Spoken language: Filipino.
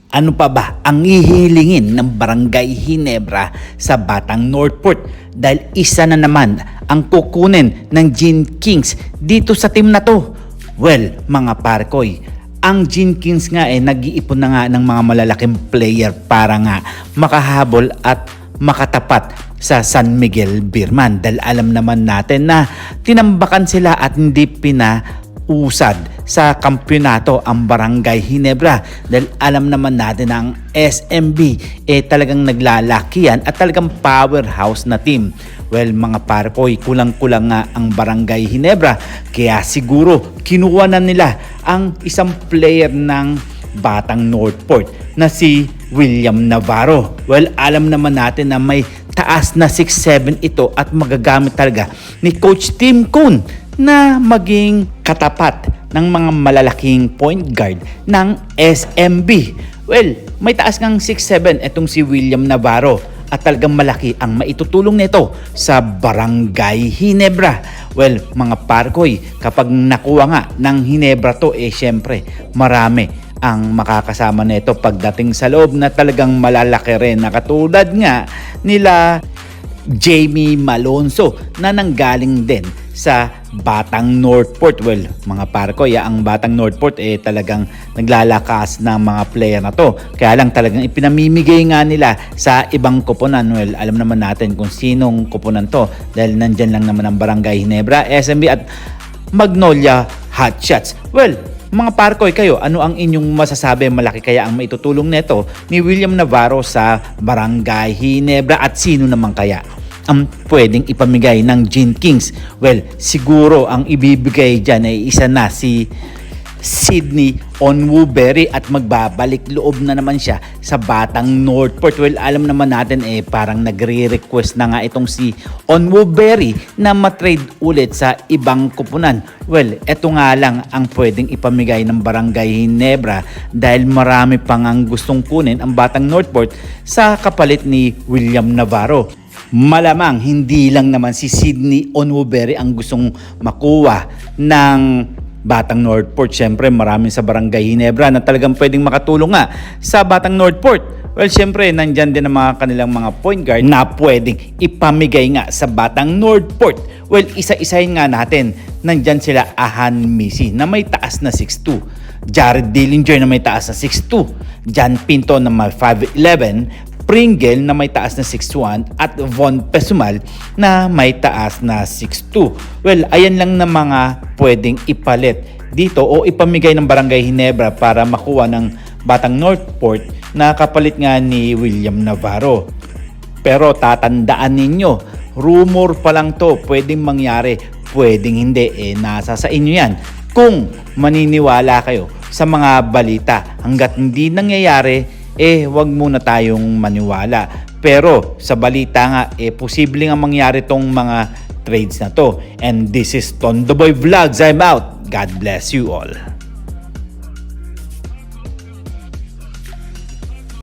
Ano pa ba ang hihilingin ng Barangay Ginebra sa Batang Northport dahil isa na naman ang kukunin ng Gene Kings dito sa team na to? Well, mga parkoy, ang Gene Kings nga nag-iipon na nga ng mga malalaking player para nga makahabol at makatapat sa San Miguel Beerman dahil alam naman natin na tinambakan sila at hindi usad sa kampyonato ang Barangay Ginebra dahil alam naman natin na ang SMB talagang naglalakihan at talagang powerhouse na team. Well, mga parkoy, kulang-kulang nga ang Barangay Ginebra kaya siguro kinuha na nila ang isang player ng Batang Northport na si William Navarro. Well, alam naman natin na may taas na 6'7" ito at magagamit talaga ni Coach Tim Cone na maging katapat ng mga malalaking point guard ng SMB. Well, may taas ng 6'7" itong si William Navarro at talagang malaki ang maitutulong nito sa Barangay Ginebra. Well, mga parkoy, kapag nakuha nga ng Ginebra to, syempre marami ang makakasama nito pagdating sa loob na talagang malalaki rin na katulad nga nila Jamie Malonzo na nanggaling din sa Batang Northport. Well, mga parkoy, ang Batang Northport talagang naglalakas ng mga player na to. Kaya lang talagang ipinamimigay nga nila sa ibang koponan. Well, alam naman natin kung sinong koponan to dahil nandyan lang naman ang Barangay Ginebra, SMB at Magnolia Hotshots. Well, mga parkoy, kayo, ano ang inyong masasabi? Malaki kaya ang maitutulong nito ni William Navarro sa Barangay Ginebra at sino naman kaya ang pwedeng ipamigay ng Gene Kings? Well, siguro ang ibibigay dyan ay isa na si Sydney Onwuberry at magbabalik loob na naman siya sa Batang Northport. Well, alam naman natin parang nagre-request na nga itong si Onwuberry na matrade ulit sa ibang kupunan. Well, eto nga lang ang pwedeng ipamigay ng Barangay Ginebra dahil marami pang ang gustong kunin ang Batang Northport sa kapalit ni William Navarro. Malamang hindi lang naman si Sydney Onwuberry ang gustong makuha ng Batang Northport. Siyempre marami sa Barangay Ginebra na talagang pwedeng makatulong nga sa Batang Northport. Well, siyempre nandyan din ang mga kanilang mga point guard na pwedeng ipamigay nga sa Batang Northport. Well, isa-isahin nga natin. Nandyan sila Ahan Misi na may taas na 6'2", Jared Dillinger na may taas na 6'2", John Pinto na may 5'11", Pringle na may taas na 6'1" at Von Pesumal na may taas na 6'2". Well, ayan lang na mga pwedeng ipalit dito o ipamigay ng Barangay Ginebra para makuha ng Batang Northport na kapalit nga ni William Navarro. Pero tatandaan ninyo, rumor pa lang to, pwedeng mangyari, pwedeng hindi, nasa sa inyo yan. Kung maniniwala kayo sa mga balita, hanggat hindi nangyayari, wag muna tayong maniwala. Pero sa balita nga, posible nga mangyari tong mga trades na to. And this is Tondoboy Vlogs. I'm out. God bless you all.